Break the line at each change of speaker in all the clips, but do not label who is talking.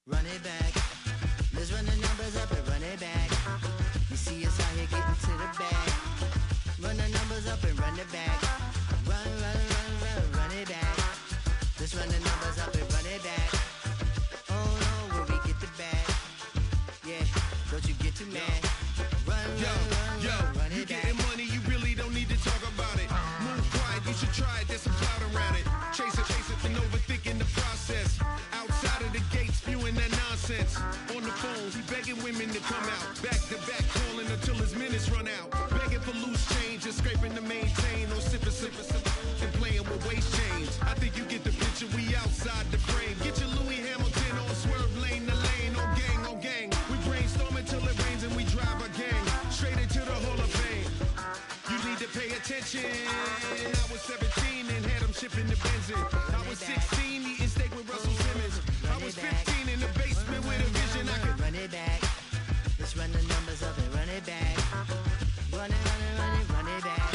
Run it back. Let's run the numbers up and run it back. You see us out here getting to the bag. Run the numbers up and run it back. Run, run, run, run, run it back. Let's run the numbers up and run it back. Oh no, when we get the bag. Yeah, don't you get too mad. Run, run, run, run, run it back.
You getting money, you really don't need to talk about it. Move quiet, you should try it, there's some cloud around it. Chase it, and overthinking the process. Outside of the gates, spewing that nonsense. On the phone, he begging women to come out. Back to back, calling until his minutes run out. Begging for loose change and scraping to maintain. No sipping, and playing with waist chains. I think you get the picture, we outside the frame. Get your Louis Hamilton on swerve lane to lane. On gang, on gang. We brainstorm until it rains and we drive a gang. Straight into the Hall of Fame. You need to pay attention. I was 17 and had them shipping the benzin. I was 16 eating steak with Russell Simmons. I was 15 in the basement with a vision. I could
run it back. Let's run the numbers up and run it back. Run it, run it, run it, run it back.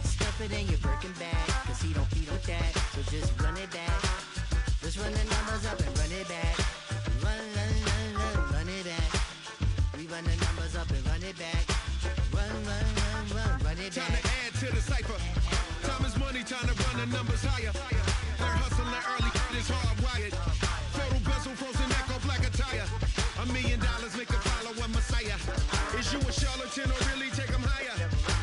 Stuff it in your Birkin bag, cause he don't eat with that. So just run it back. Let's run the numbers up and run it back. Run, run, run, run, run it back. We run the numbers up and run it back. Run, run, run, run, run it back.
Time to add to the cipher. Time is money, time to run the numbers higher. They're hustling early, it's hardwired. Total bezel, frozen echo, black attire. $1 million make a follow a messiah. Is you a charlatan or really take them higher?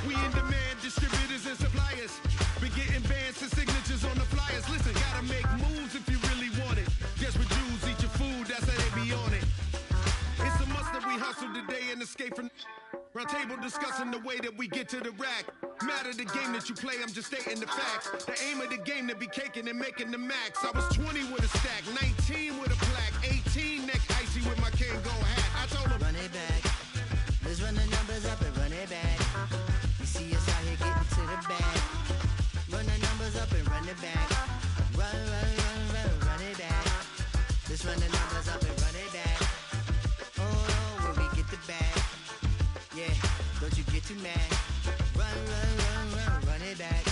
We in demand, distributors and suppliers. Been getting bands and signatures on the flyers. Listen, gotta make moves if you really want it. Desperate Jews eat your food, that's how they be on it. It's a must that we hustle today and escape from round table discussing the way that we get to the rack. Matter the game that you play, I'm just stating the facts. The aim of the game to be caking and making the max. I was 20 with a stack, 19 with a plaque, 18 neck icy with my Kango hat. I told him,
run it back. Let's run the numbers up and run it back. You see us out here getting to the bag. Run the numbers up and run it back. Run, run, run, run, run it back. Let's run the numbers up and run it back. Oh no, when we get the bag. Yeah, don't you get too mad. Run, run, run, run, run it back.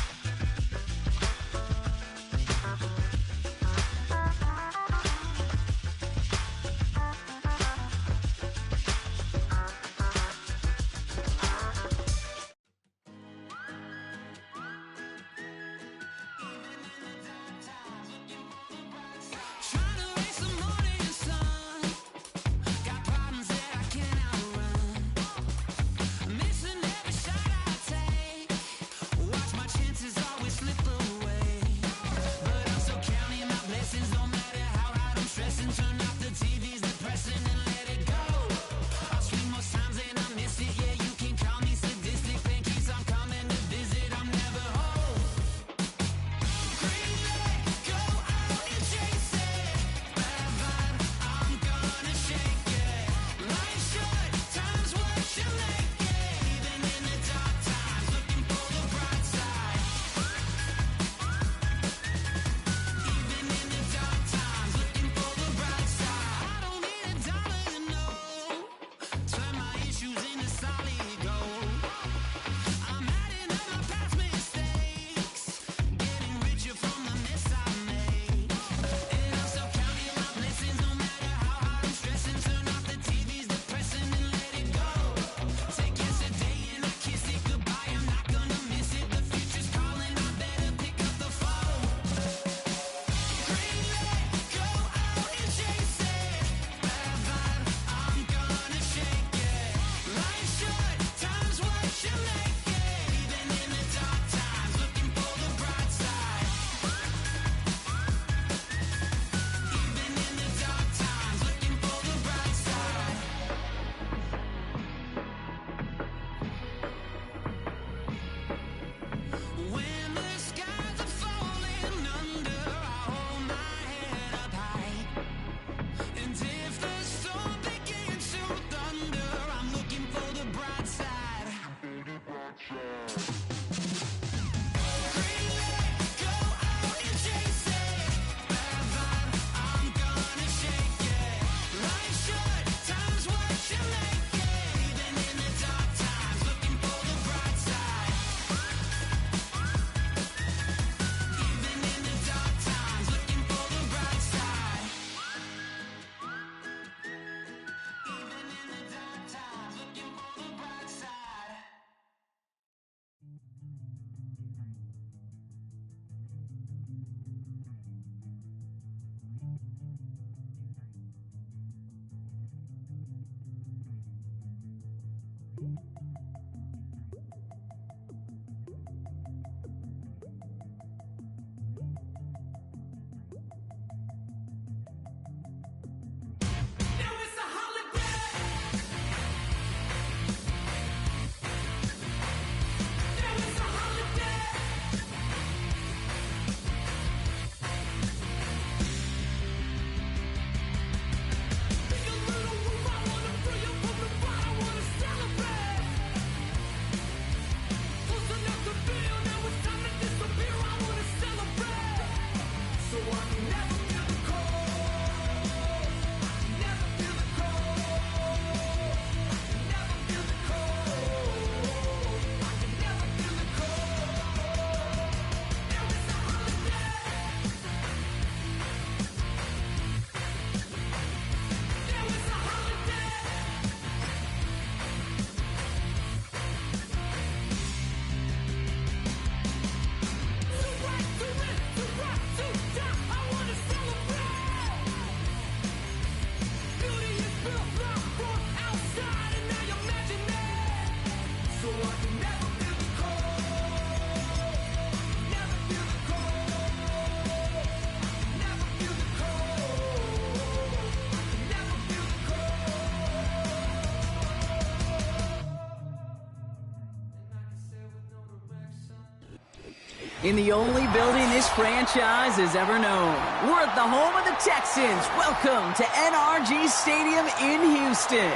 In the only building this franchise has ever known. We're at the home of the Texans. Welcome to NRG Stadium in Houston.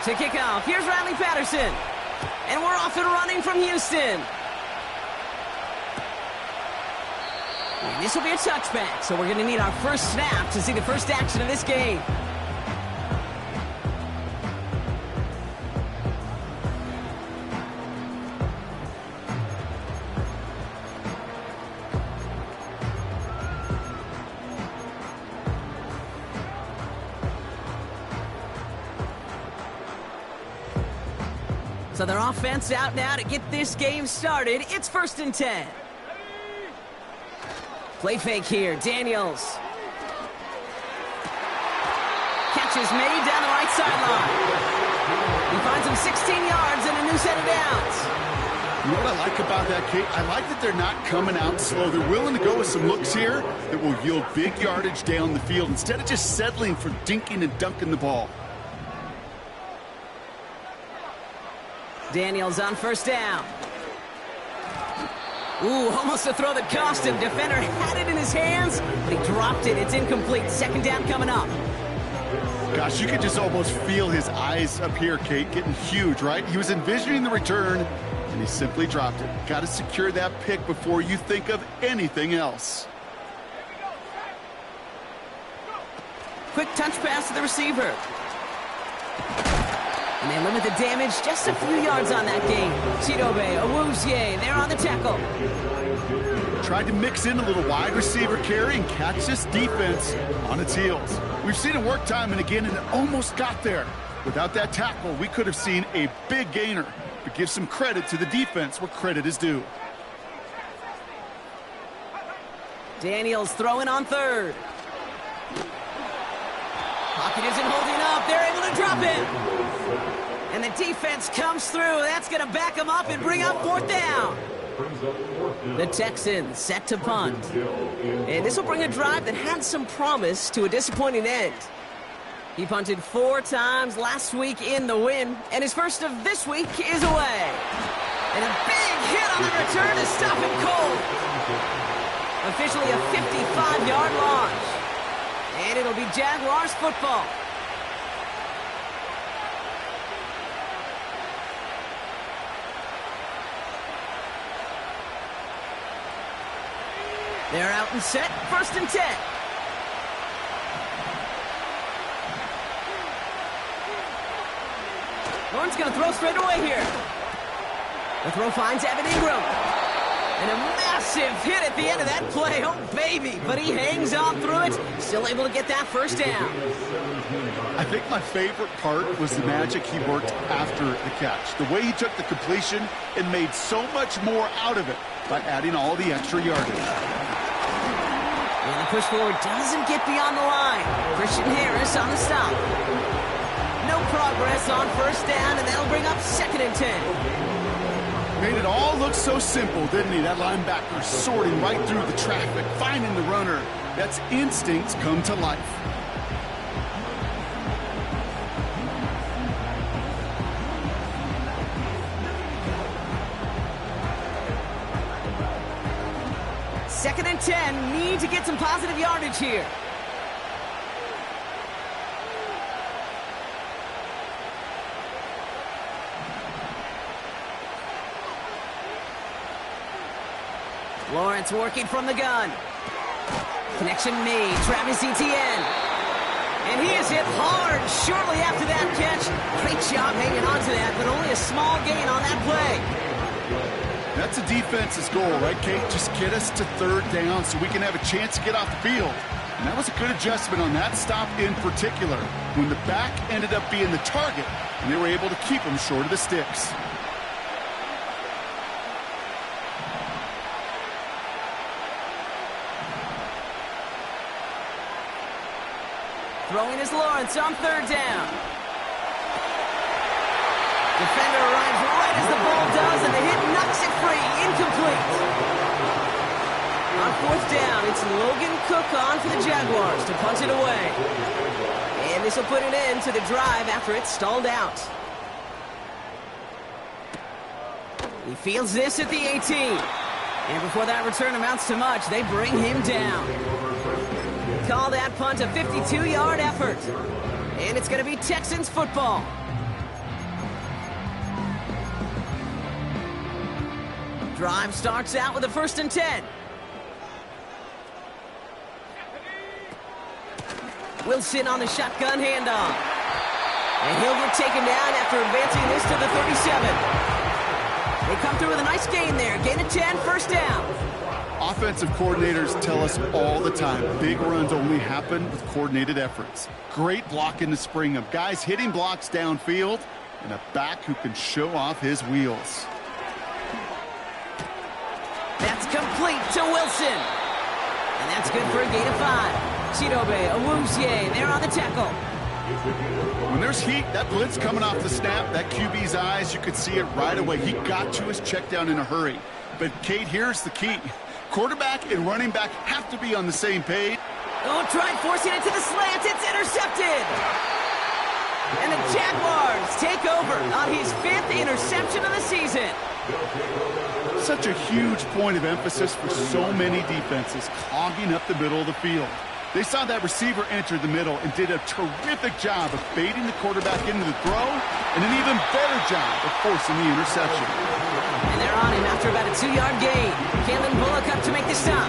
To kick off, here's Riley Patterson. And we're off and running from Houston. And this will be a touchback, so we're going to need our first snap to see the first action of this game. So their offense out now to get this game started. It's 1st and 10. Play fake here. Daniels. Catch is made down the right sideline. He finds him 16 yards and a new set of downs.
You know what I like about that, Kate? I like that they're not coming out slow. They're willing to go with some looks here that will yield big yardage down the field instead of just settling for dinking and dunking the ball.
Daniels on 1st down. Ooh, almost a throw that cost him. Defender had it in his hands, but he dropped it. It's incomplete. 2nd down coming up.
Gosh, you could just almost feel his eyes up here, Kate, getting huge, right? He was envisioning the return, and he simply dropped it. Got to secure that pick before you think of anything else.
Quick touch pass to the receiver. And they limit the damage, just a few yards on that game. Chidobe, Awuzie, they're on the tackle.
Tried to mix in a little wide receiver carry and catch this defense on its heels. We've seen it work time and again, and it almost got there. Without that tackle, we could have seen a big gainer. But give some credit to the defense where credit is due.
Daniels throwing on 3rd. Pocket isn't holding up. They're able to drop it. And the defense comes through. That's going to back them up and bring up 4th down. The Texans set to punt. And this will bring a drive that had some promise to a disappointing end. He punted 4 times last week in the win, and his first of this week is away. And a big hit on the return to stop him cold. Officially a 55-yard launch. And it'll be Jaguars football. They're out and set, 1st and 10. Lawrence going to throw straight away here. The throw finds Evan Ingram. And a massive hit at the end of that play. Oh, baby. But he hangs on through it. Still able to get that 1st down.
I think my favorite part was the magic he worked after the catch. The way he took the completion and made so much more out of it by adding all the extra yardage.
And the push forward doesn't get beyond the line. Christian Harris on the stop. No progress on 1st down, and that'll bring up 2nd and 10.
Made it all look so simple, didn't he? That linebacker sorting right through the traffic, finding the runner. That's instincts come to life.
Second and 10, need to get some positive yardage here. Lawrence working from the gun. Connection made, Travis Etienne. And he is hit hard shortly after that catch. Great job hanging on to that, but only a small gain on that play.
That's a defense's goal, right, Kate? Just get us to 3rd down so we can have a chance to get off the field. And that was a good adjustment on that stop in particular, when the back ended up being the target, and they were able to keep him short of the sticks.
Throwing is Lawrence on 3rd down. Defender arrives right as the ball does, and the hit knocks it free. Incomplete. On 4th down, it's Logan Cook on for the Jaguars to punt it away. And this will put an end to the drive after it's stalled out. He fields this at the 18. And before that return amounts to much, they bring him down. Call that punt a 52-yard effort. And it's going to be Texans football. Drive starts out with a 1st and 10. Wilson on the shotgun handoff. And he'll get taken down after advancing this to the 37. They come through with a nice gain there. Gain of 10, 1st down.
Offensive coordinators tell us all the time, big runs only happen with coordinated efforts. Great block in the spring of guys hitting blocks downfield and a back who can show off his wheels.
That's complete to Wilson. And that's good for a gain of 5. Chidobe Awuzie there on the tackle.
When there's heat, that blitz coming off the snap, that QB's eyes, you could see it right away. He got to his check down in a hurry. But, Kate, here's the key. Quarterback and running back have to be on the same page.
Oh, tried forcing it to the slant. It's intercepted. And the Jaguars take over on his 5th interception of the season.
Such a huge point of emphasis for so many defenses, clogging up the middle of the field. They saw that receiver enter the middle and did a terrific job of baiting the quarterback into the throw and an even better job of forcing the interception.
And they're on him after about a 2-yard gain. Kalen Bullock up to make the stop.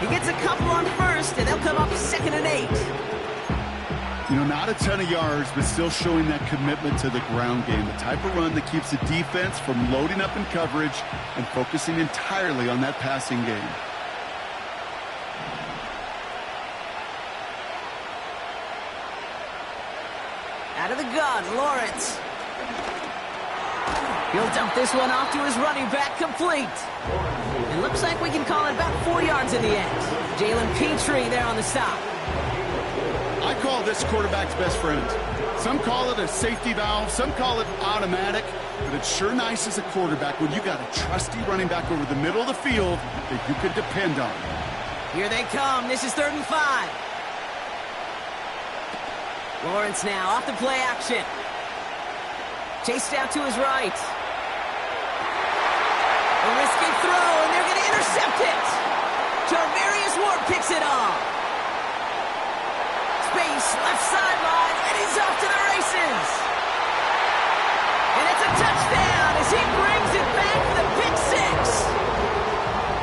He gets a couple on 1st, and they'll come up 2nd and 8.
You know, not a ton of yards, but still showing that commitment to the ground game, the type of run that keeps the defense from loading up in coverage and focusing entirely on that passing game.
Out of the gun, Lawrence. He'll dump this one off to his running back, complete. It looks like we can call it about 4 yards in the end. Jalen Petrie there on the stop.
I call this quarterback's best friend. Some call it a safety valve, some call it automatic, but it's sure nice as a quarterback when you got a trusty running back over the middle of the field that you can depend on.
Here they come. This is 3rd and 5. Lawrence now off the play action. Chased out to his right. A risky throw, and they're going to intercept it. Jarvarius Ward picks it off. Space, left sideline, and he's off to the races. And it's a touchdown as he brings it back for the pick 6.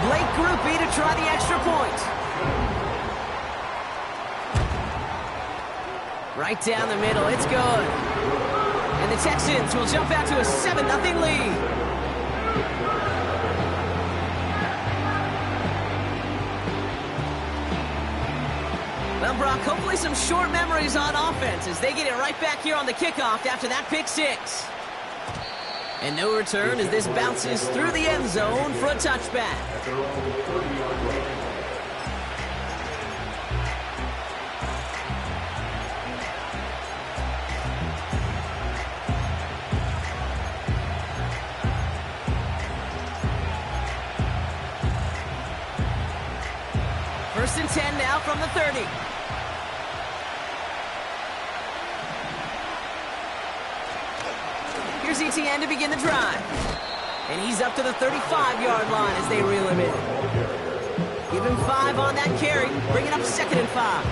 Blake Grupe to try the extra point. Right down the middle, it's good. And the Texans will jump out to a 7-0 lead. Well, Brock, hopefully some short memories on offense as they get it right back here on the kickoff after that pick 6. And no return as this bounces through the end zone for a touchback. First and 10 now from the 30. Here's ETN to begin the drive. And he's up to the 35-yard line as they reel him in. Give him 5 on that carry, bringing up 2nd and 5.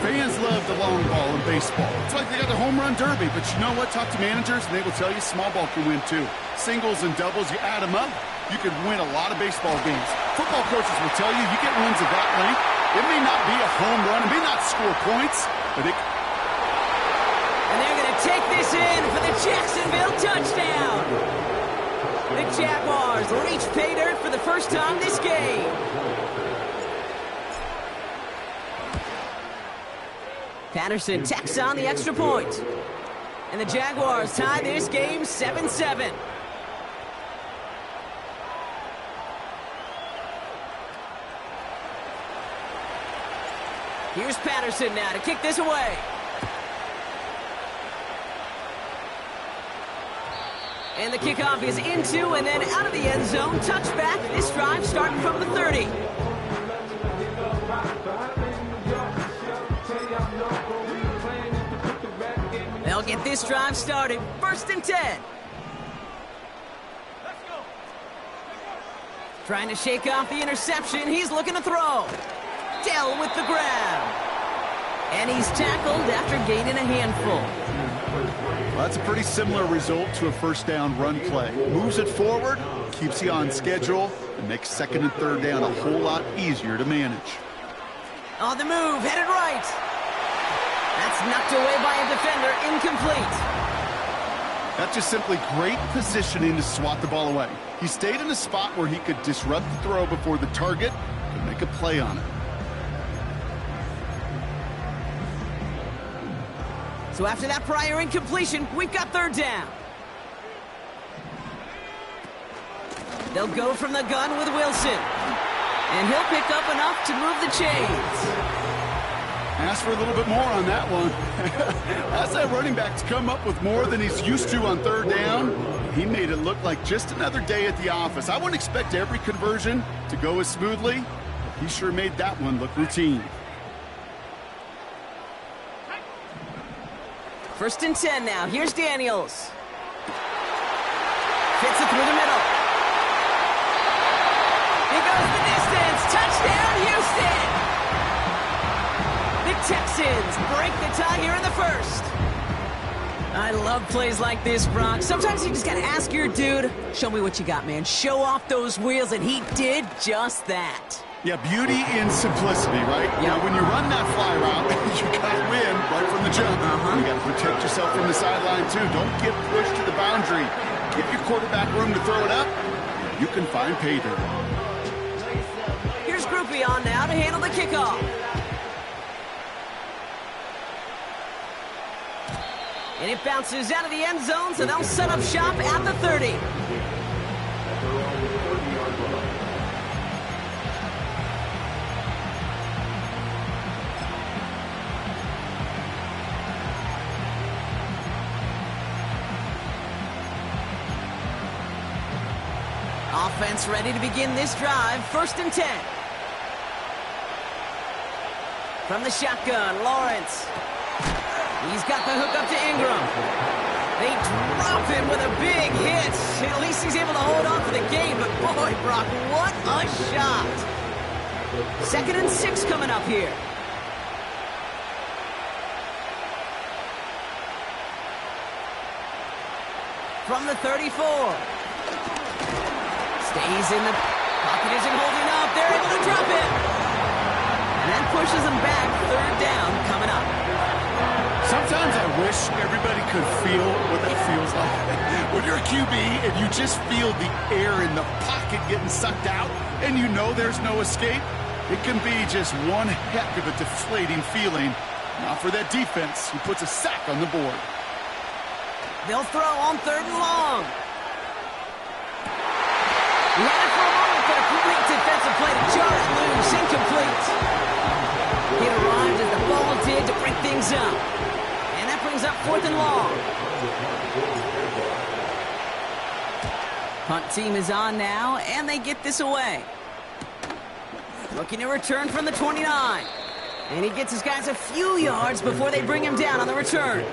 Fans love the long ball in baseball. It's like they got the home run derby, but you know what? Talk to managers, and they will tell you small ball can win too. Singles and doubles, you add them up, you could win a lot of baseball games. Football coaches will tell you, you get wins of that length, it may not be a home run, it may not score points, but it...
And they're going to take this in for the Jacksonville touchdown. The Jaguars reach pay dirt for the first time this game. Patterson tacks on the extra point. And the Jaguars tie this game 7-7. Here's Patterson now to kick this away. And the kickoff is into and then out of the end zone. Touchback. This drive starting from the 30. this drive started. 1st and 10. Trying to shake off the interception. He's looking to throw. Dell with the grab. And he's tackled after gaining a handful.
Well, that's a pretty similar result to a first down run play. Moves it forward, keeps you on schedule, and makes 2nd and 3rd down a whole lot easier to manage.
On the move, headed right. That's knocked away by a defender, incomplete.
That's just simply great positioning to swat the ball away. He stayed in a spot where he could disrupt the throw before the target could make a play on it.
So after that prior incompletion, we've got 3rd down. They'll go from the gun with Wilson. And he'll pick up enough to move the chains.
Ask for a little bit more on that one. As that running back's come up with more than he's used to on 3rd down, he made it look like just another day at the office. I wouldn't expect every conversion to go as smoothly, but he sure made that one look routine.
1st and 10 now. Here's Daniels. Fits it through the middle. He goes the distance. Touchdown, Houston! The Texans break the tie here in the 1st. I love plays like this, Brock. Sometimes you just got to ask your dude, show me what you got, man. Show off those wheels, and he did just that.
Yeah, beauty in simplicity, right?
Yep.
Now, when you run that fly route, you got to win right from the jump. You got to protect yourself from the sideline, too. Don't get pushed to the boundary. Give your quarterback room to throw it up. You can find pay dirt.
Here's Groupie on now to handle the kickoff. And it bounces out of the end zone, so they'll set up shop at the 30. Offense ready to begin this drive. 1st and 10. From the shotgun, Lawrence. He's got the hook up to Ingram. They drop him with a big hit. At least he's able to hold on for the game. But boy, Brock, what a shot. 2nd and 6 coming up here. From the 34. Stays in the pocket, isn't holding up. They're able to drop it. And that pushes them back. 3rd down coming up.
Sometimes I wish everybody could feel what that feels like. When you're a QB and you just feel the air in the pocket getting sucked out and you know there's no escape, it can be just one heck of a deflating feeling. Now for that defense, he puts a sack on the board.
They'll throw on 3rd and long. He had it for a moment, but a complete defensive play to jar it loose. Incomplete. It arrived as the ball did to break things up. And that brings up 4th and long. Punt team is on now, and they get this away. Looking to return from the 29. And he gets his guys a few yards before they bring him down on the return.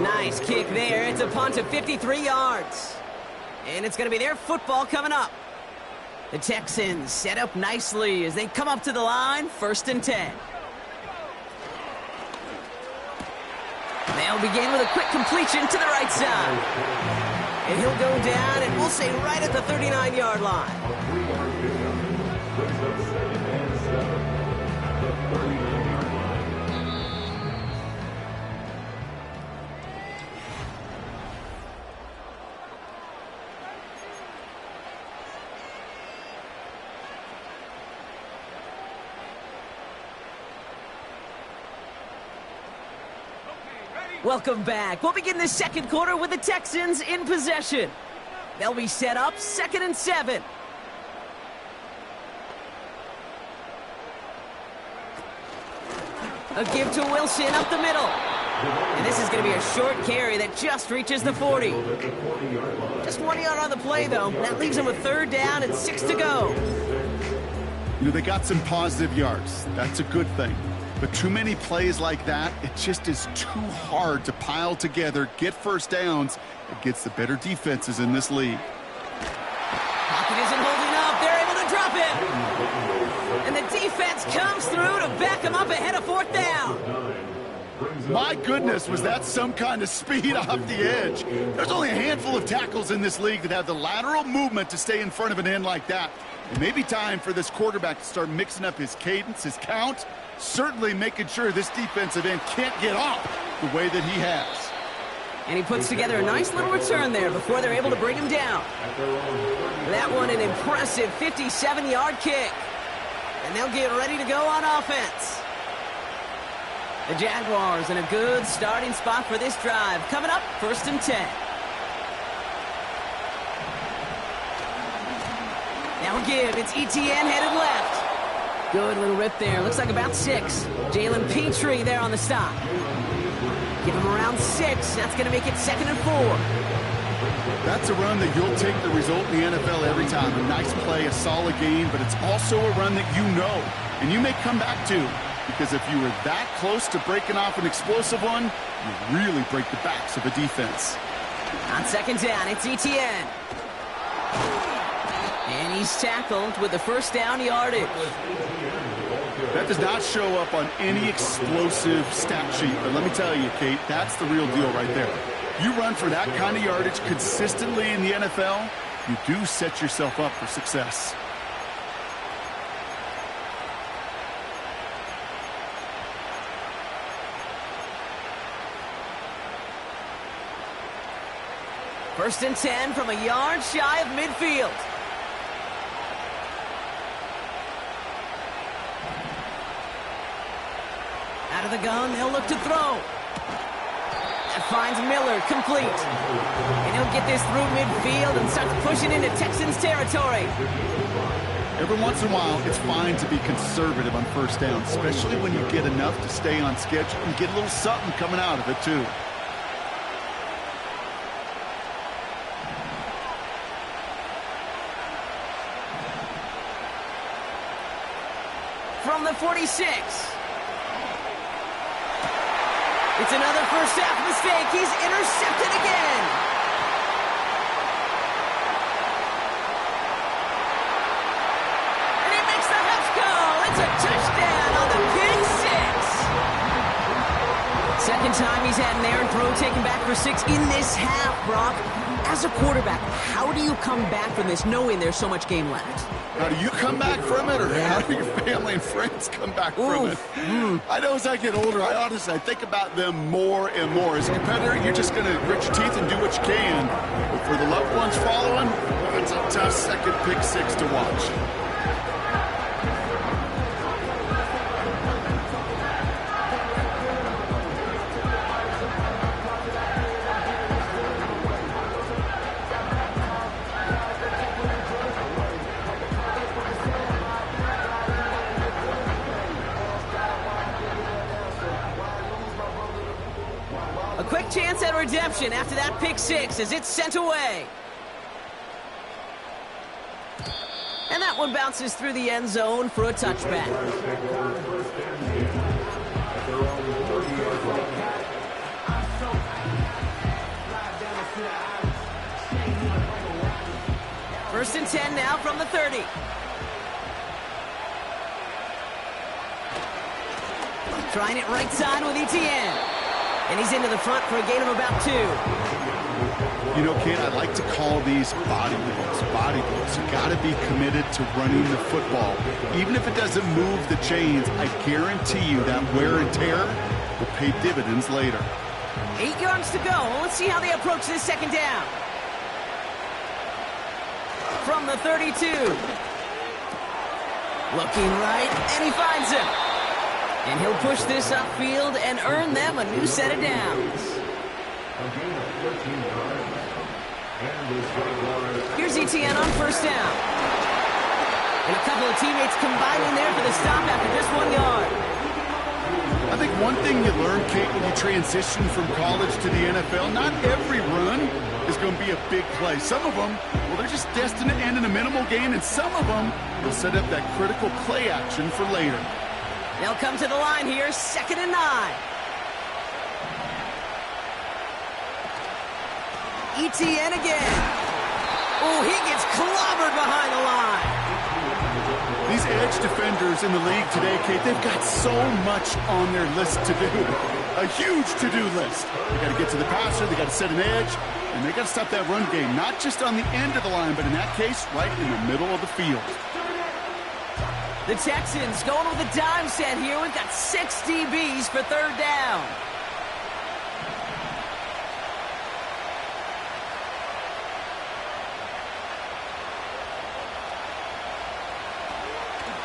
Nice kick there. It's a punt of 53 yards. And it's going to be their football coming up. The Texans set up nicely as they come up to the line. 1st and 10. They'll begin with a quick completion to the right side. And he'll go down, and we'll say right at the 39-yard line. Welcome back. We'll begin the 2nd quarter with the Texans in possession. They'll be set up 2nd and 7. A give to Wilson up the middle. And this is going to be a short carry that just reaches the 40. Just 1 yard on the play, though. That leaves him with 3rd down and 6 to go.
You know, they got some positive yards. That's a good thing. But too many plays like that, it just is too hard to pile together, get first downs against the better defenses in this league.
Pocket isn't holding up. They're able to drop it. And the defense comes through to back them up ahead of fourth down.
My goodness, was that some kind of speed off the edge? There's only a handful of tackles in this league that have the lateral movement to stay in front of an end like that. It may be time for this quarterback to start mixing up his cadence, his count, certainly making sure this defensive end can't get off the way that he has.
And he puts together a nice little return there before they're able to bring him down. That one an impressive 57-yard kick. And they'll get ready to go on offense. The Jaguars in a good starting spot for this drive. Coming up, 1st and 10. Now give, it's ETN headed left. Good little rip there, looks like about 6. Jalen Petrie there on the stop. Give him around 6, that's going to make it 2nd and 4.
That's a run that you'll take the result in the NFL every time. A nice play, a solid game, but it's also a run that you know, and you may come back to. Because if you were that close to breaking off an explosive one, you really break the backs of a defense.
On 2nd down, it's ETN. And he's tackled with the first down yardage.
That does not show up on any explosive stat sheet. But let me tell you, Kate, that's the real deal right there. You run for that kind of yardage consistently in the NFL, you do set yourself up for success.
First and 10 from a yard shy of midfield. Out of the gun, they'll look to throw. That finds Miller, complete. And he'll get this through midfield and starts pushing into Texans territory.
Every once in a while, it's fine to be conservative on first down, especially when you get enough to stay on schedule and get a little something coming out of it, too.
From the 46. It's another first half mistake. He's intercepted again. And he makes the Huffs go. It's a touchdown on the pick 6. Second time he's had an errant throw taken back for 6 in this half, Brock. As a quarterback, how do you come back from this knowing there's so much game left?
How do you come back from it, or how do your family and friends come back from it? I know as I get older, I think about them more and more. As a competitor, you're just going to grit your teeth and do what you can. But for the loved ones following, it's a tough second pick 6 to watch.
A quick chance at redemption after that pick 6 as it's sent away. And that one bounces through the end zone for a touchback. First and 10 now from the 30. Trying it right side with ETN. And he's into the front for a gain of about 2.
You know, Kate, I like to call these body blows. Body blows. You got to be committed to running the football. Even if it doesn't move the chains, I guarantee you that wear and tear will pay dividends later.
8 yards to go. Let's see how they approach this second down. From the 32. Looking right, and he finds him. And he'll push this upfield and earn them a new set of downs. Here's ETN on first down. And a couple of teammates combining there for the stop after just 1 yard.
I think one thing you learn, Kate, when you transition from college to the NFL, not every run is going to be a big play. Some of them, well, they're just destined to end in a minimal gain, and some of them will set up that critical play action for later.
They'll come to the line here, 2nd and 9. ETN again. Oh, he gets clobbered behind the line.
These edge defenders in the league today, Kate, they've got so much on their list to do. A huge to-do list. They got to get to the passer, they got to set an edge, and they got to stop that run game, not just on the end of the line, but in that case, right in the middle of the field.
The Texans going with a dime set here. We've got 6 DBs for 3rd down.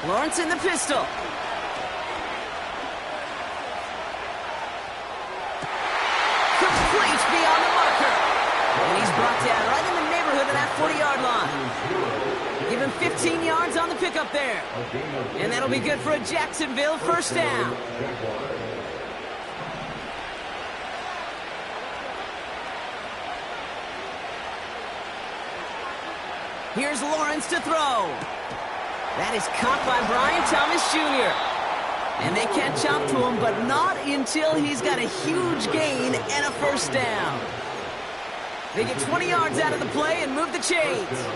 Lawrence in the pistol. Complete beyond the marker. And he's brought down right in the neighborhood of that 40-yard line. Give him 15 yards on the pickup there. And that'll be good for a Jacksonville 1st down. Here's Lawrence to throw. That is caught by Brian Thomas Jr. And they catch up to him, but not until he's got a huge gain and a 1st down. They get 20 yards out of the play and move the chains.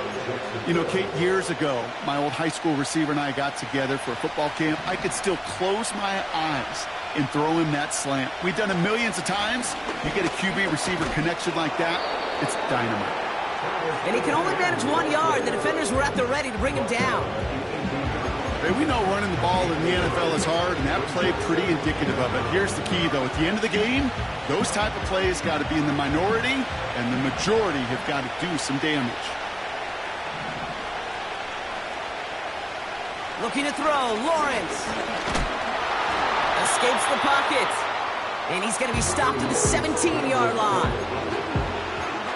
You know, Kate, years ago, my old high school receiver and I got together for a football camp. I could still close my eyes and throw him that slant. We've done it millions of times. You get a QB receiver connection like that, it's dynamite.
And he can only manage 1 yard. The defenders were at the ready to bring him down.
Hey, we know running the ball in the NFL is hard, and that play pretty indicative of it. Here's the key, though. At the end of the game, those type of plays got to be in the minority, and the majority have got to do some damage.
Looking to throw, Lawrence. Escapes the pocket. And he's going to be stopped at the 17-yard line.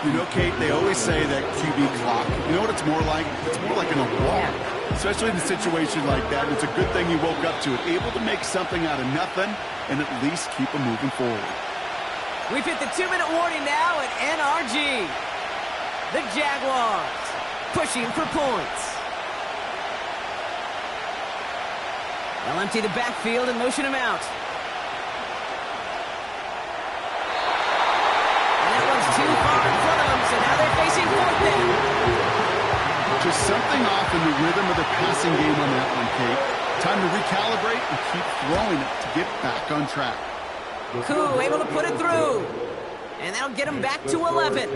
You know, Kate, they always say that QB clock. You know what it's more like? It's more like an alarm. Especially in a situation like that. It's a good thing you woke up to it. Able to make something out of nothing and at least keep them moving forward.
We've hit the 2-minute warning now at NRG. The Jaguars pushing for points. They'll empty the backfield and motion him out. And that one's too far in front of them, so now they're facing 4th down.
Just something off in the rhythm of the passing game on that one, Kate. Time to recalibrate and keep throwing it to get back on track.
Koo able to put it through. And that'll get him back to 11.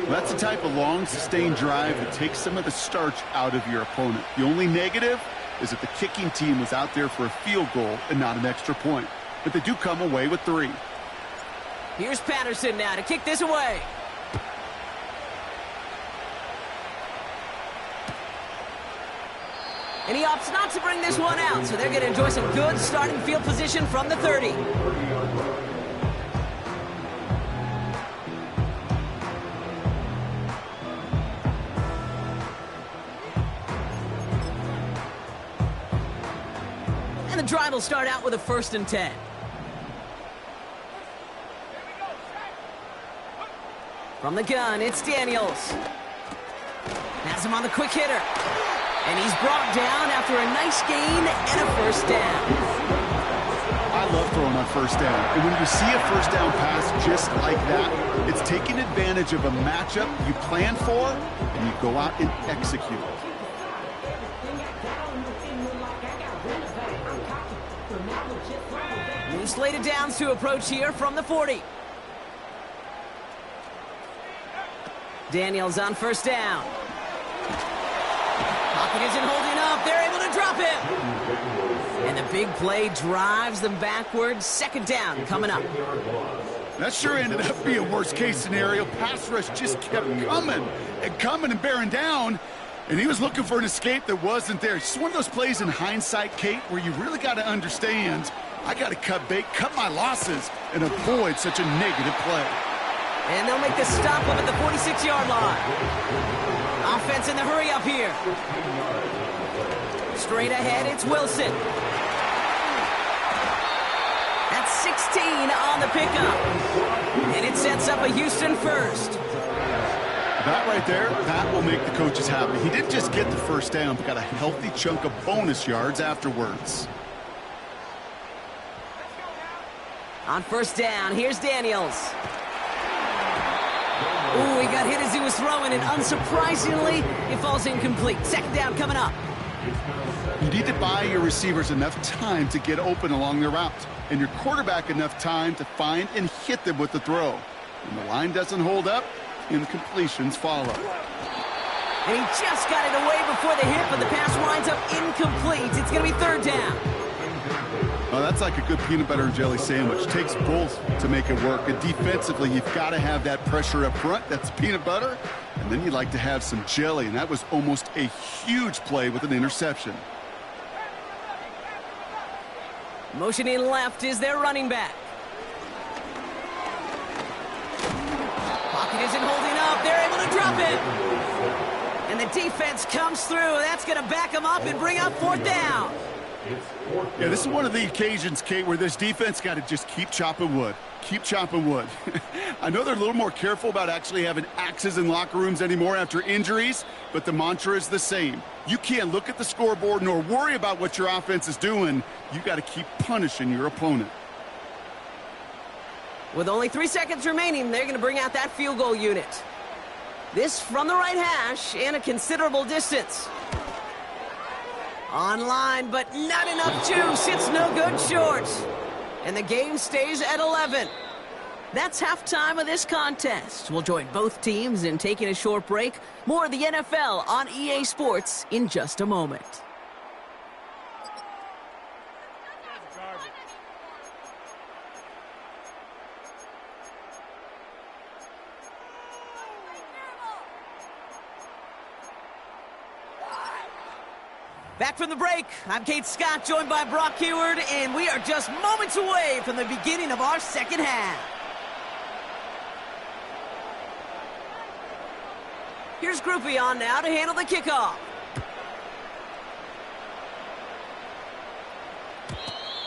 That's the type of long, sustained drive that takes some of the starch out of your opponent. The only negative is that the kicking team was out there for a field goal and not an extra point. But they do come away with 3.
Here's Patterson now to kick this away. And he opts not to bring this one out, so they're going to enjoy some good starting field position from the 30. And the drive will start out with a 1st and 10. From the gun, it's Daniels. Has him on the quick hitter. And he's brought down after a nice gain and a 1st down.
I love throwing on 1st down. And when you see a 1st down pass just like that, it's taking advantage of a matchup you plan for, and you go out and execute.
New slated downs to approach here from the 40. Daniels on 1st down. Pocket isn't holding up. They're able to drop him. And the big play drives them backwards. 2nd down coming up.
That sure ended up being worst-case scenario. Pass rush just kept coming and bearing down. And he was looking for an escape that wasn't there. It's just one of those plays in hindsight, Kate, where you really got to understand, I got to cut bait, cut my losses, and avoid such a negative play.
And they'll make the stop up at the 46-yard line. Offense in the hurry up here. Straight ahead, it's Wilson. That's 16 on the pickup. And it sets up a Houston 1st.
That right there, that will make the coaches happy. He didn't just get the 1st down, but got a healthy chunk of bonus yards afterwards.
On first down, here's Daniels. Ooh, he got hit as he was throwing, and unsurprisingly, it falls incomplete. Second down coming up.
You need to buy your receivers enough time to get open along their route, and your quarterback enough time to find and hit them with the throw. When the line doesn't hold up, incompletions follow.
And he just got it away before the hit, but the pass winds up incomplete. It's going to be third down.
Well, that's like a good peanut butter and jelly sandwich. It takes both to make it work. And defensively, you've got to have that pressure up front. That's peanut butter. And then you'd like to have some jelly. And that was almost a huge play with an interception.
Motioning left is their running back. Pocket isn't holding up. They're able to drop it. And the defense comes through. That's going to back them up and bring up fourth down.
Yeah, this is one of the occasions, Kate, where this defense got to just keep chopping wood. Keep chopping wood. I know they're a little more careful about actually having axes in locker rooms anymore after injuries, but the mantra is the same. You can't look at the scoreboard nor worry about what your offense is doing. You got to keep punishing your opponent.
With only 3 seconds remaining, they're going to bring out that field goal unit. This from the right hash and a considerable distance. Online, but not enough juice. It's no good short. And the game stays at 11. That's halftime of this contest. We'll join both teams in taking a short break. More of the NFL on EA Sports in just a moment. Back from the break, I'm Kate Scott, joined by Brock Hayward, and we are just moments away from the beginning of our second half. Here's Groupie on now to handle the kickoff.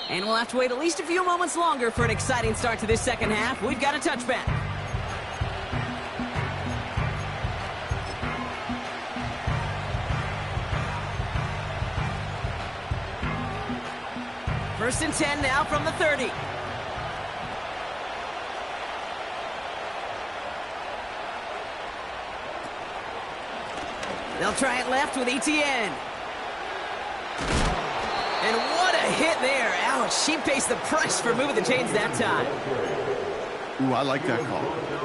And we'll have to wait at least a few moments longer for an exciting start to this second half. We've got a touchback. First and 10 now from the 30. They'll try it left with ETN. And what a hit there. Ouch, she pays the price for moving the chains that time.
Ooh, I like that call.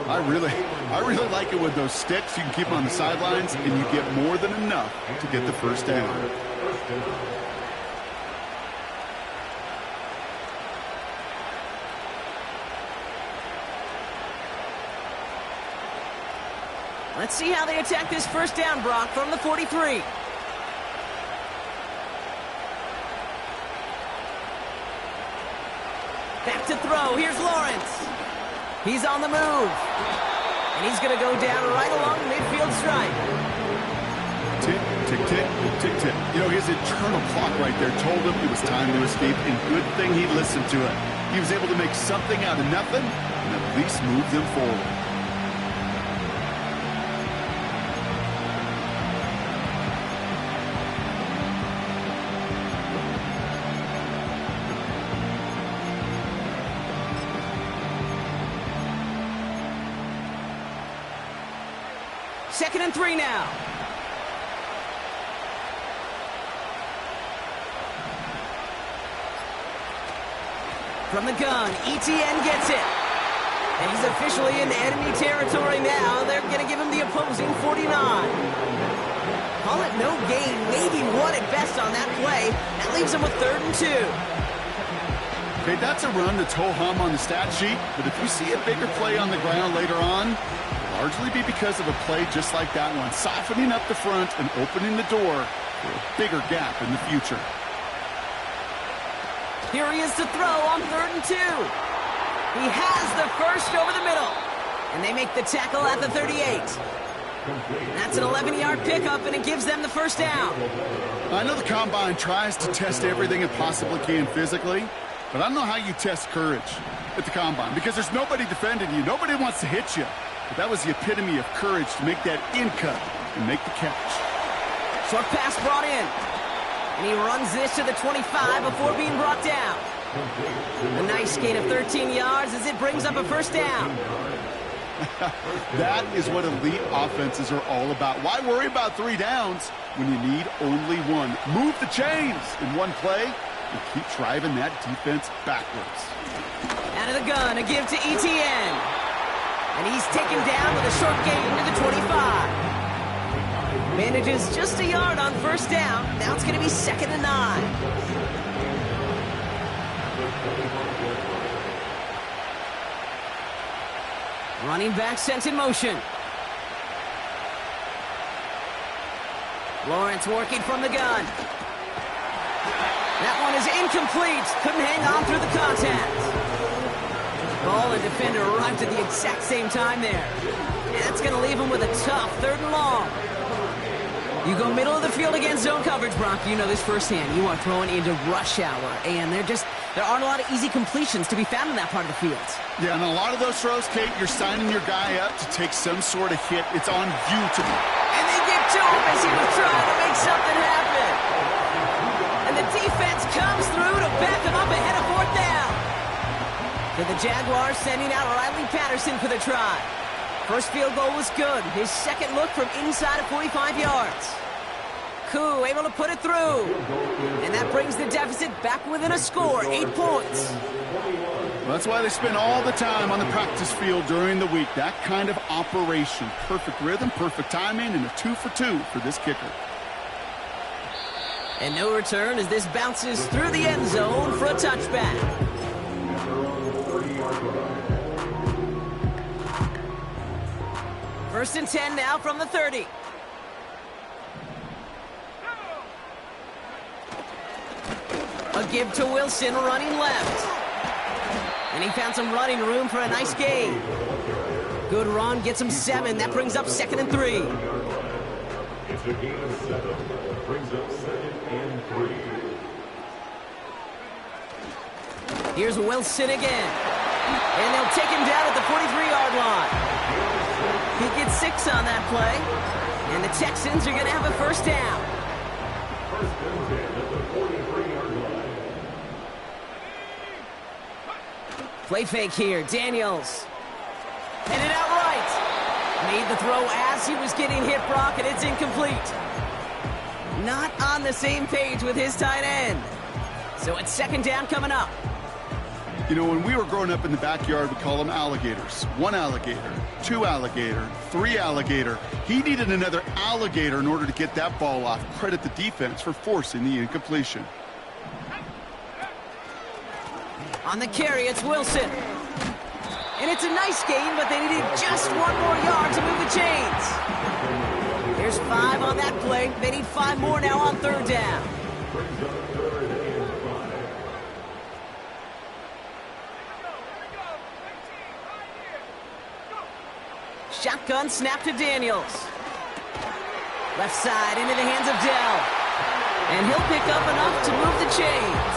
I really like it with those sticks. You can keep them on the sidelines, and you get more than enough to get the first down.
Let's see how they attack this first down, Brock, from the 43. Back to throw. Here's Lawrence. He's on the move. And he's going to go down right along the midfield stripe.
Tick, tick, tick, tick, tick. You know, his internal clock right there told him it was time to escape, and good thing he listened to it. He was able to make something out of nothing and at least move them forward.
Second and 3 now. From the gun, ETN gets it. And he's officially in enemy territory now. They're going to give him the opposing 49. Call it no gain, maybe one at best on that play. That leaves him with 3rd and 2.
Okay, that's a run that's ho-hum on the stat sheet, but if you see a bigger play on the ground later on, it'll largely be because of a play just like that one, softening up the front and opening the door for a bigger gap in the future.
Here he is to throw on 3rd and 2. He has the first over the middle. And they make the tackle at the 38. That's an 11-yard pickup, and it gives them the first down.
I know the Combine tries to test everything it possibly can physically, but I don't know how you test courage at the Combine because there's nobody defending you. Nobody wants to hit you. But that was the epitome of courage to make that in cut and make the catch.
Short pass brought in. And he runs this to the 25 before being brought down. A nice gain of 13 yards as it brings up a first down.
That is what elite offenses are all about. Why worry about 3 downs when you need only 1? Move the chains in one play and keep driving that defense backwards.
Out of the gun, a give to ETN. And he's taken down with a short gain to the 25. Manages just a yard on first down. Now it's going to be 2nd and 9. Running back sent in motion. Lawrence working from the gun. That one is incomplete. Couldn't hang on through the contact. Ball and defender arrived at the exact same time there. And that's going to leave him with a tough 3rd and long. You go middle of the field against zone coverage, Brock. You know this firsthand. You are throwing into rush hour, and there aren't a lot of easy completions to be found in that part of the field.
Yeah, and a lot of those throws, Kate, you're signing your guy up to take some sort of hit. It's on you to do.
And they get to him as he was trying to make something happen. And the defense comes through to back him up ahead of 4th down. To the Jaguars, sending out Riley Patterson for the try. First field goal was good. His second look from inside of 45 yards. Koo able to put it through. And that brings the deficit back within a score, 8 points.
Well, that's why they spend all the time on the practice field during the week. That kind of operation. Perfect rhythm, perfect timing, and a 2 for 2 for this kicker.
And no return as this bounces through the end zone for a touchback. First and 10 now from the 30. A give to Wilson running left. And he found some running room for a nice gain. Good run, gets him 7. That brings up 2nd and 3.
It's a gain of 7. Brings up 2nd and 3.
Here's Wilson again. And they'll take him down at the 43-yard line. He gets 6 on that play. And the Texans are going to have a first down.
First and 10 at the 43-yard line.
Play fake here. Daniels. Headed out right. Made the throw as he was getting hit, Brock, and it's incomplete. Not on the same page with his tight end. So it's 2nd down coming up.
You know, when we were growing up in the backyard, we call them alligators. 1 alligator, 2 alligator, 3 alligator. He needed another alligator in order to get that ball off. Credit the defense for forcing the incompletion.
On the carry, it's Wilson. And it's a nice gain, but they needed just 1 more yard to move the chains. There's 5 on that play. They need 5 more now on 3rd down. Shotgun snap to Daniels. Left side into the hands of Dell. And he'll pick up enough to move the chains.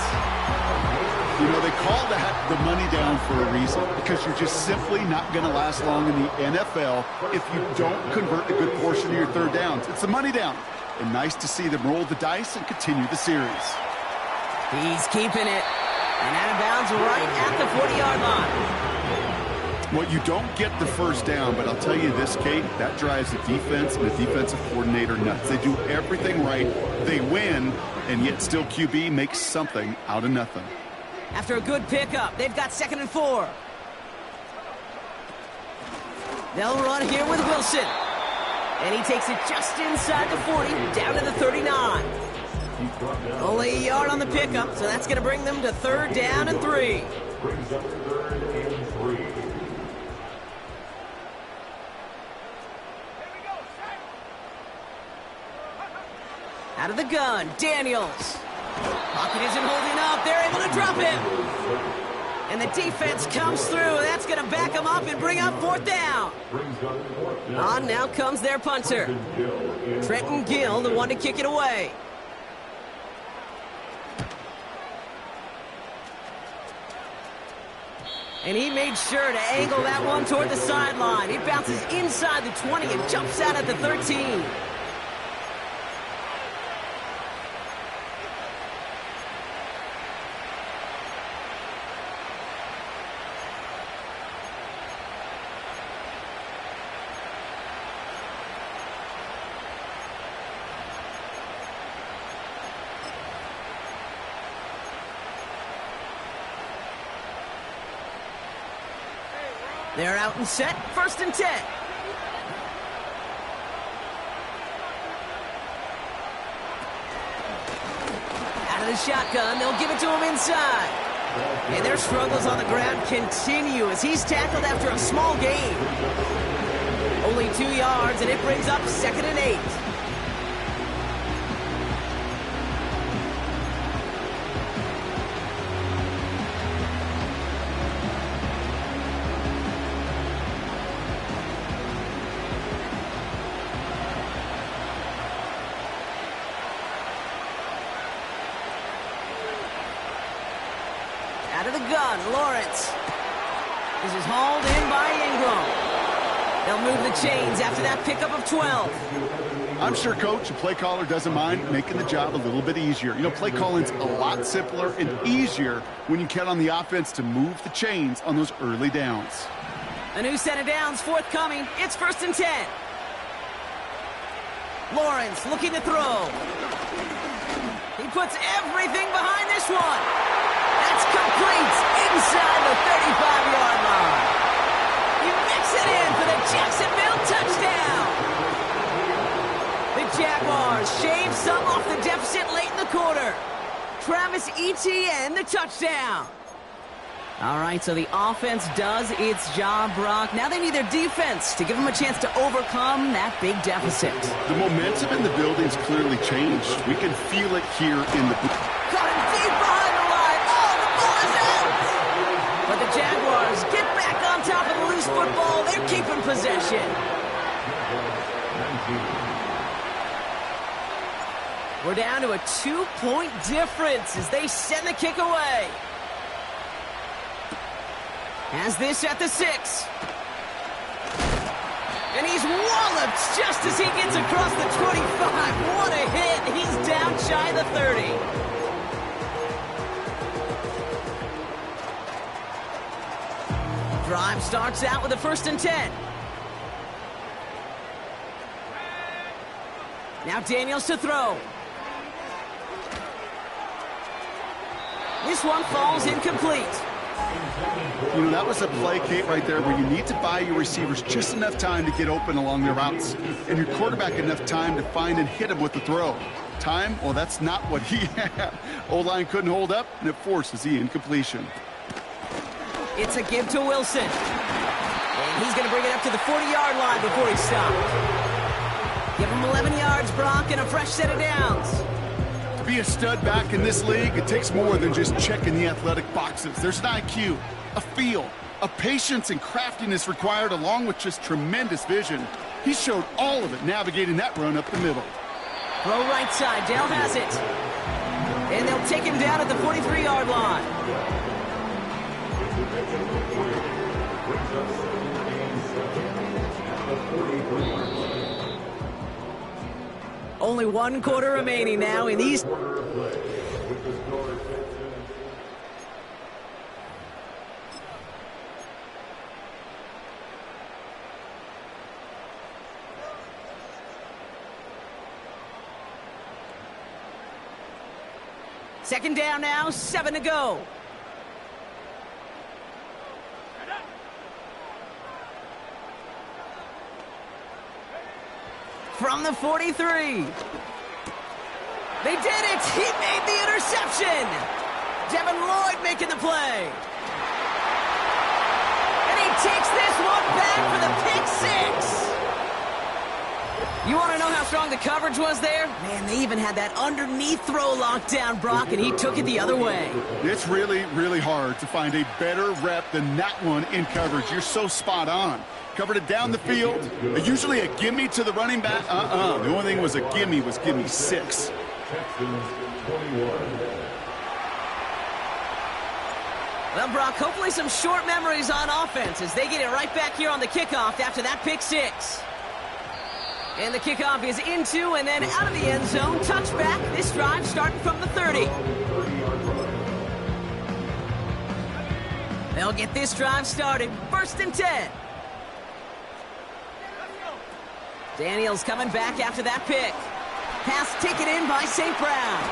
You know, they call that the money down for a reason, because you're just simply not going to last long in the NFL if you don't convert a good portion of your 3rd downs. It's the money down. And nice to see them roll the dice and continue the series.
He's keeping it. And out of bounds right at the 40-yard line.
Well, you don't get the first down, but I'll tell you this, Kate, that drives the defense and the defensive coordinator nuts. They do everything right. They win, and yet still QB makes something out of nothing.
After a good pickup, they've got 2nd and 4. They'll run here with Wilson. And he takes it just inside the 40, down to the 39. Only a yard on the pickup, so that's going to bring them to 3rd down and 3.
Brings up 3rd and 3.
Out of the gun, Daniels. Pocket isn't holding up. They're able to drop him. And the defense comes through. That's going to back them up and bring up 4th down. On now comes their punter. Trenton Gill, the one to kick it away. And he made sure to angle that one toward the sideline. It bounces inside the 20 and jumps out at the 13. They're out and set, 1st and 10. Out of the shotgun, they'll give it to him inside. And their struggles on the ground continue as he's tackled after a small gain. Only 2 yards, and it brings up 2nd and 8. Out of the gun, Lawrence. This is hauled in by Ingram. They'll move the chains after that pickup of 12.
I'm sure, Coach, the play caller doesn't mind making the job a little bit easier. You know, play calling's a lot simpler and easier when you count on the offense to move the chains on those early downs.
A new set of downs forthcoming. It's 1st and 10. Lawrence looking to throw. He puts everything behind this one. That's complete inside the 35-yard line. He mix it in for the Jacksonville touchdown. The Jaguars shave some off the deficit late in the quarter. Travis Etienne, the touchdown. All right, so the offense does its job, Brock. Now they need their defense to give them a chance to overcome that big deficit.
The momentum in the building's clearly changed. We can feel it here in the booth.
Got him deep behind the line. Oh, the ball is out! But the Jaguars get back on top of the loose football. They're keeping possession. We're down to a 2-point difference as they send the kick away. Has this at the 6. And he's walloped just as he gets across the 25. What a hit. He's down shy of the 30. Drive starts out with a 1st and 10. Now Daniels to throw. This one falls incomplete.
You know, that was a play, Kate, right there where you need to buy your receivers just enough time to get open along their routes, and your quarterback enough time to find and hit him with the throw. Time? Well, that's not what he had. O-line couldn't hold up, and it forces the incompletion.
It's a give to Wilson. And he's going to bring it up to the 40-yard line before he stops. Give him 11 yards, Brock, and a fresh set of downs.
To be a stud back in this league, it takes more than just checking the athletic boxes. There's an IQ, a feel, a patience and craftiness required along with just tremendous vision. He showed all of it navigating that run up the middle.
Throw right side. Dell has it. And they'll take him down at the 43-yard line. Only 1 quarter remaining now in these. Second down now, 7 to go. From the 43. They did it! He made the interception! Devin Lloyd making the play. And he takes this one back for the pick 6. You want to know how strong the coverage was there? Man, they even had that underneath throw locked down, Brock, and he took it the other way.
It's really, really hard to find a better rep than that one in coverage. You're so spot on. Covered it down the field. Usually a gimme to the running back. The only thing was a gimme 6.
Well, Brock, hopefully some short memories on offense as they get it right back here on the kickoff after that pick 6. And the kickoff is into and then out of the end zone. Touchback. This drive starting from the 30. They'll get this drive started. 1st and 10. Daniels coming back after that pick. Pass taken in by St. Brown.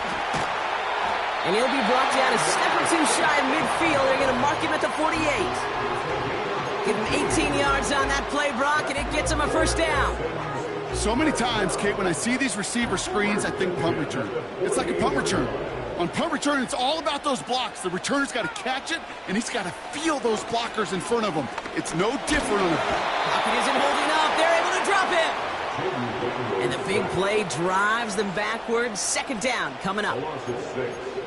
And he'll be brought down a step or two shy of midfield. They're going to mark him at the 48. Give him 18 yards on that play, Brock, and it gets him a first down.
So many times, Kate, when I see these receiver screens, I think punt return. It's like a punt return. On punt return, it's all about those blocks. The returner's got to catch it, and he's got to feel those blockers in front of him. It's no different on a...
Pocket isn't holding up. They're able to drop him. And the big play drives them backwards. Second down coming up.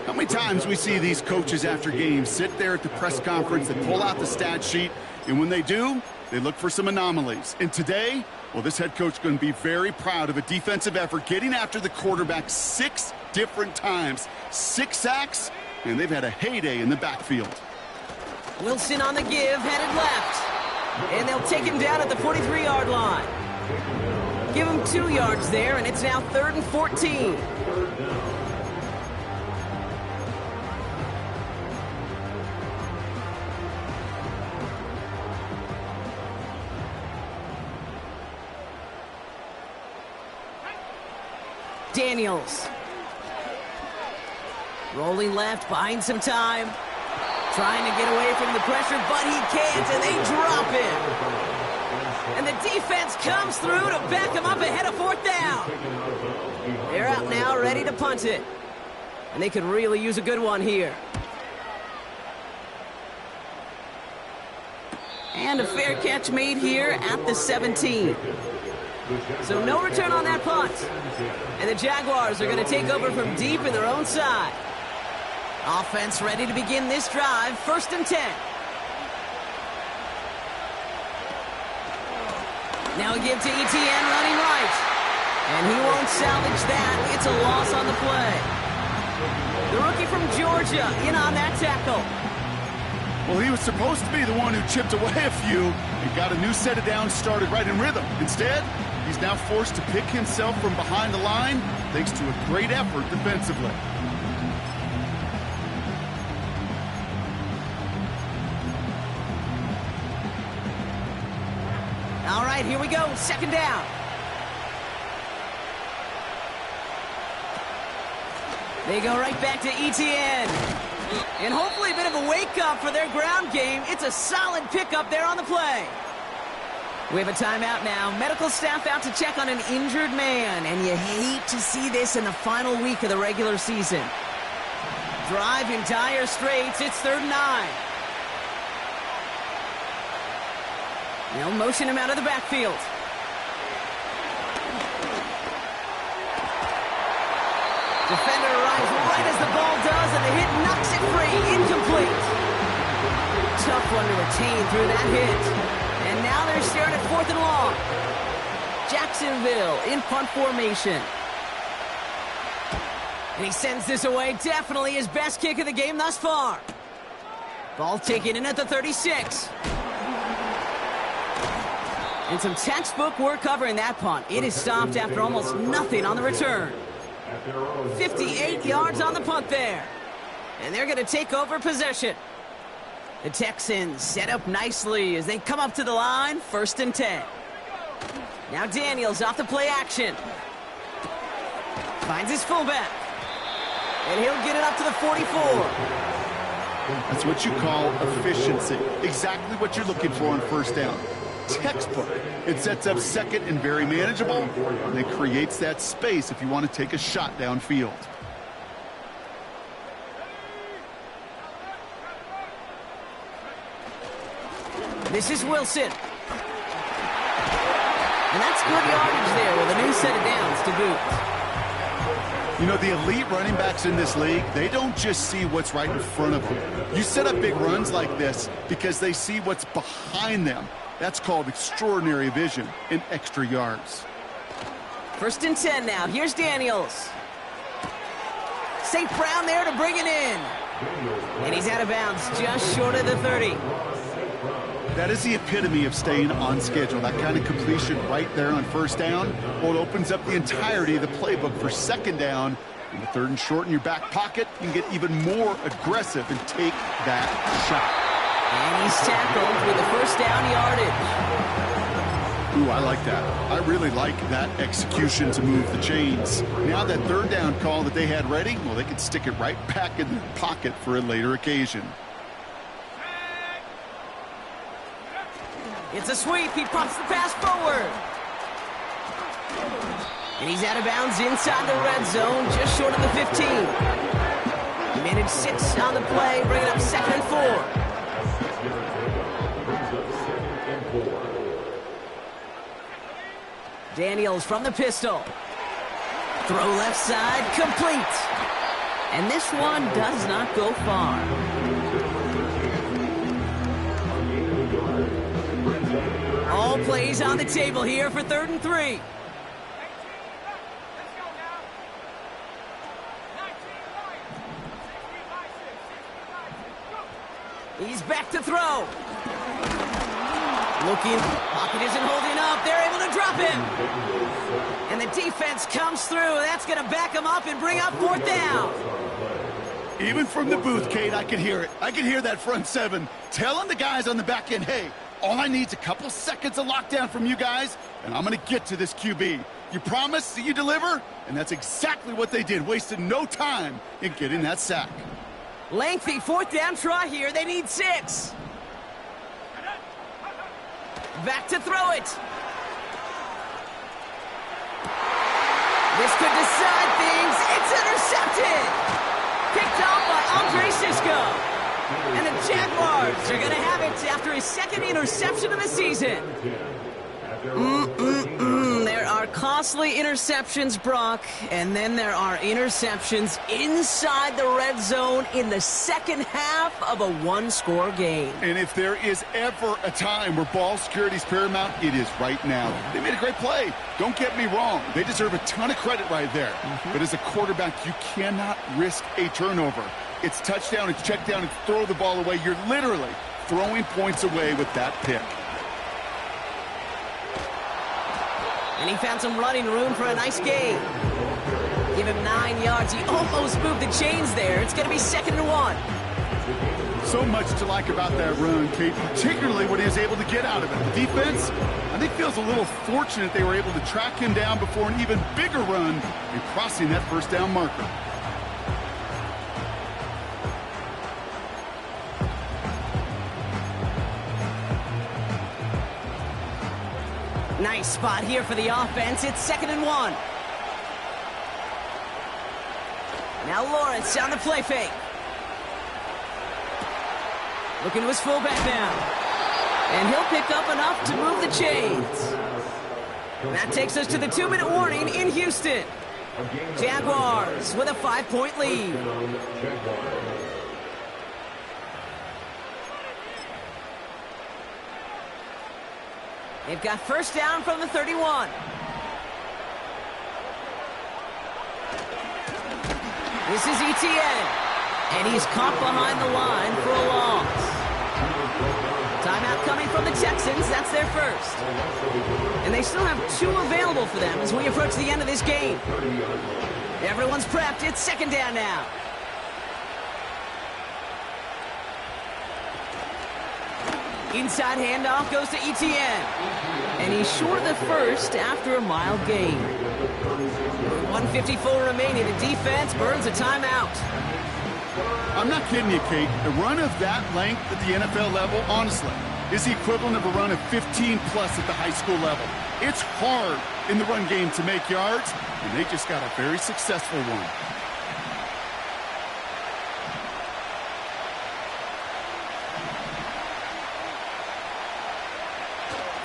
How many times we see these coaches after games sit there at the press conference, they pull out the stat sheet, and when they do, they look for some anomalies. And today, well, this head coach is going to be very proud of a defensive effort, getting after the quarterback 6 different times. 6 sacks, and they've had a heyday in the backfield.
Wilson on the give, headed left. And they'll take him down at the 43-yard line. Give him 2 yards there, and it's now 3rd and 14. Daniels. Rolling left, buying some time. Trying to get away from the pressure, but he can't, and they drop him. And the defense comes through to back him up ahead of 4th down. They're out now, ready to punt it. And they could really use a good one here. And a fair catch made here at the 17. So no return on that punt. And the Jaguars are going to take over from deep in their own side. Offense ready to begin this drive. 1st and 10. Now a give to ETN running right. And he won't salvage that. It's a loss on the play. The rookie from Georgia in on that tackle.
Well, he was supposed to be the one who chipped away a few and got a new set of downs started right in rhythm. Instead, he's now forced to pick himself from behind the line thanks to a great effort defensively.
All right, here we go. 2nd down. They go right back to ETN. And hopefully a bit of a wake-up for their ground game. It's a solid pickup there on the play. We have a timeout now. Medical staff out to check on an injured man. And you hate to see this in the final week of the regular season. Drive in dire straits. It's 3rd and 9. They'll motion him out of the backfield. Defender arrives right as the ball does, and the hit knocks it free. Incomplete. Tough one to retain through that hit. And now they're staring at 4th and long. Jacksonville in punt formation. And he sends this away. Definitely his best kick of the game thus far. Ball taken in at the 36. And some textbook work covering that punt. It is stopped after almost nothing on the return. 58 yards on the punt there. And they're going to take over possession. The Texans set up nicely as they come up to the line. 1st and 10. Now Daniels off the play action. Finds his fullback. And he'll get it up to the 44.
That's what you call efficiency. Exactly what you're looking for on 1st down. Textbook. It sets up 2nd and very manageable, and it creates that space if you want to take a shot downfield.
This is Wilson. And that's good yardage there with a new set of downs to boot.
You know, the elite running backs in this league, they don't just see what's right in front of them. You set up big runs like this because they see what's behind them. That's called extraordinary vision and extra yards.
1st and 10 now. Here's Daniels. St. Brown there to bring it in. And he's out of bounds just short of the 30.
That is the epitome of staying on schedule. That kind of completion right there on 1st down. Well, it opens up the entirety of the playbook for 2nd down. In the 3rd and short in your back pocket, you can get even more aggressive and take that shot.
And he's tackled with the 1st down yardage.
Ooh, I like that. I really like that execution to move the chains. Now that 3rd down call that they had ready, well, they can stick it right back in their pocket for a later occasion.
It's a sweep. He pumps the pass forward. And he's out of bounds inside the red zone, just short of the 15. He managed 6 on the play, bringing up 2nd and 4. Daniels from the pistol. Throw left side, complete. And this one does not go far. All plays on the table here for 3rd and 3. He's back to throw. Looking, pocket isn't holding up. They're able to drop him. And the defense comes through. That's going to back him up and bring up 4th down.
Even from the booth, Kate, I can hear it. I can hear that front 7 telling the guys on the back end, hey, all I need is a couple seconds of lockdown from you guys, and I'm going to get to this QB. You promise that you deliver? And that's exactly what they did, wasted no time in getting that sack.
Lengthy 4th down try here. They need 6. Back to throw it. This could decide things. It's intercepted. Picked off by Andre Sisco. And the Jaguars are going to have it after his 2nd interception of the season. There are costly interceptions, Brock, and then there are interceptions inside the red zone in the 2nd half of a 1-score game.
And if there is ever a time where ball security is paramount, it is right now. They made a great play. Don't get me wrong. They deserve a ton of credit right there. But as a quarterback, you cannot risk a turnover. It's touchdown, it's check down, it's throw the ball away. You're literally throwing points away with that pick.
And he found some running room for a nice gain. Give him 9 yards. He almost moved the chains there. It's going to be 2nd and 1.
So much to like about that run, Kate, particularly what he was able to get out of it. The defense, I think, feels a little fortunate they were able to track him down before an even bigger run and crossing that 1st down marker.
Nice spot here for the offense. It's 2nd and 1. Now Lawrence on the play fake. Looking to his fullback now. And he'll pick up enough to move the chains. That takes us to the 2-minute warning in Houston. Jaguars with a 5-point lead. They've got 1st down from the 31. This is ETN. And he's caught behind the line for a loss. Timeout coming from the Texans. That's their 1st. And they still have 2 available for them as we approach the end of this game. Everyone's prepped. It's 2nd down now. Inside handoff goes to ETN. And he's short of the 1st after a mild gain. 1:54 remaining. The defense burns a timeout.
I'm not kidding you, Kate. A run of that length at the NFL level, honestly, is the equivalent of a run of 15-plus at the high school level. It's hard in the run game to make yards, and they just got a very successful one.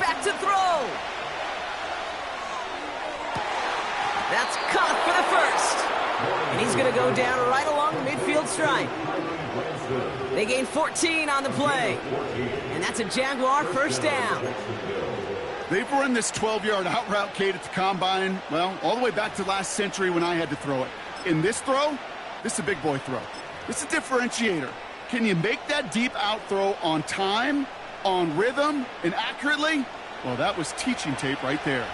Back to throw. That's caught for the 1st. And he's going to go down right along the midfield stripe. They gain 14 on the play. And that's a Jaguar 1st down.
They've run this 12-yard out route, Kate, at the combine, well, all the way back to last century when I had to throw it. In this throw, this is a big boy throw. This is a differentiator. Can you make that deep out throw on time, on rhythm, and accurately? Well, that was teaching tape right there.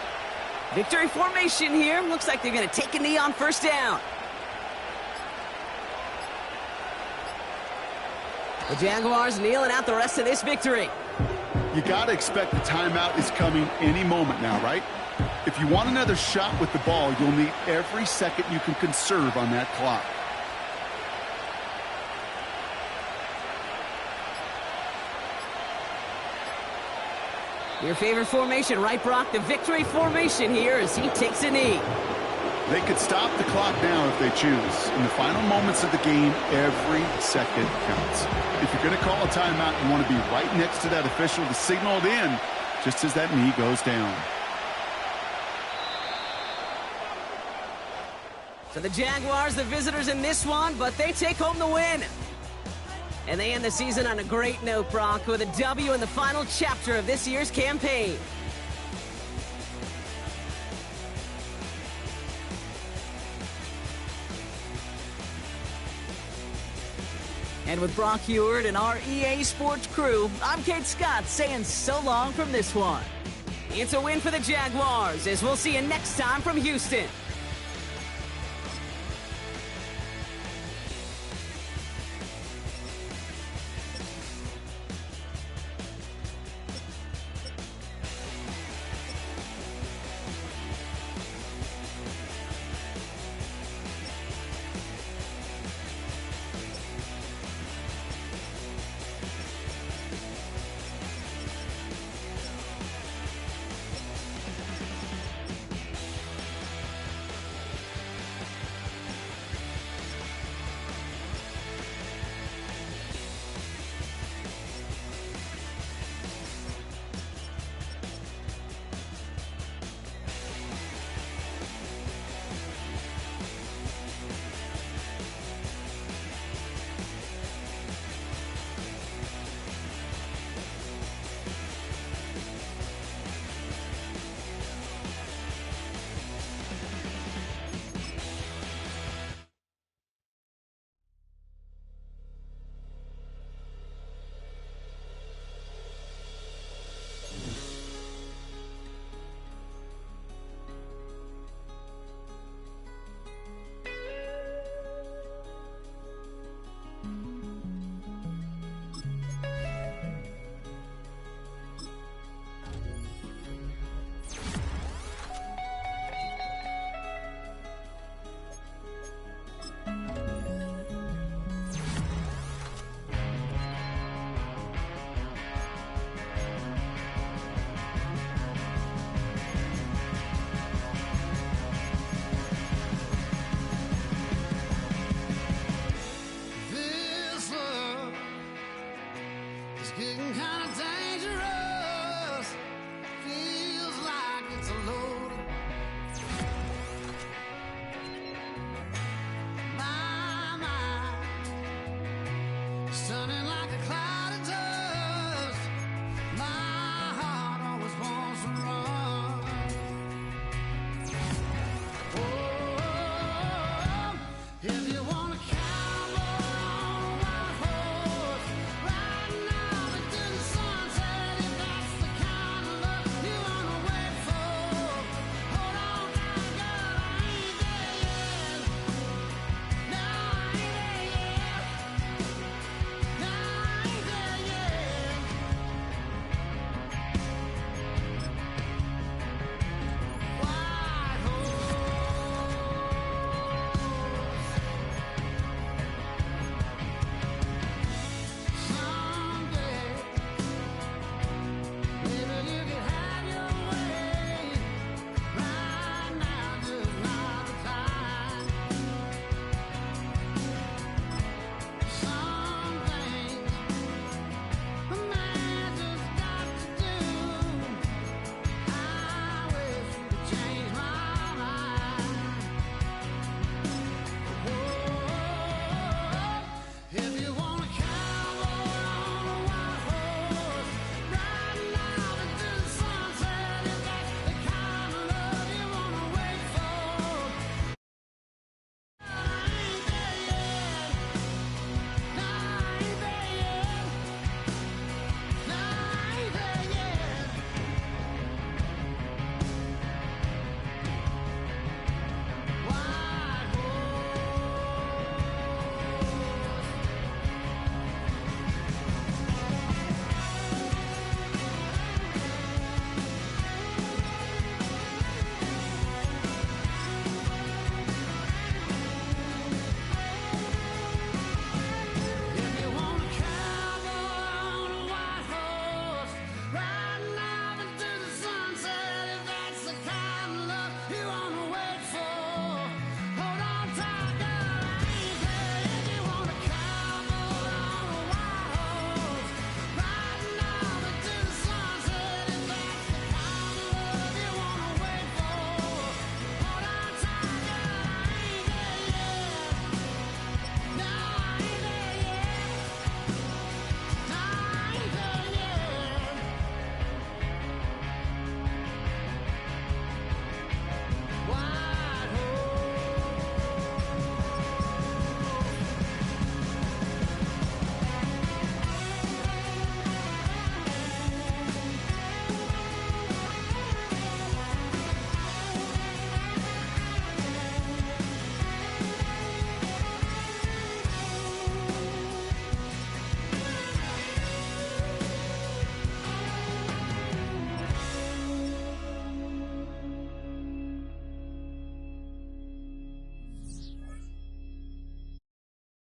Victory formation here. Looks like they're going to take a knee on 1st down. The Jaguars kneeling out the rest of this victory.
You got to expect the timeout is coming any moment now, right? If you want another shot with the ball, you'll need every second you can conserve on that clock.
Your favorite formation, right, Brock? The victory formation here as he takes a knee.
They could stop the clock now if they choose. In the final moments of the game, every second counts. If you're going to call a timeout, you want to be right next to that official to signal it in just as that knee goes down.
So the Jaguars, the visitors in this one, but they take home the win. And they end the season on a great note, Brock, with a W in the final chapter of this year's campaign. And with Brock Heward and our EA Sports crew, I'm Kate Scott saying so long from this one. It's a win for the Jaguars, as we'll see you next time from Houston.
This love is getting kind of down.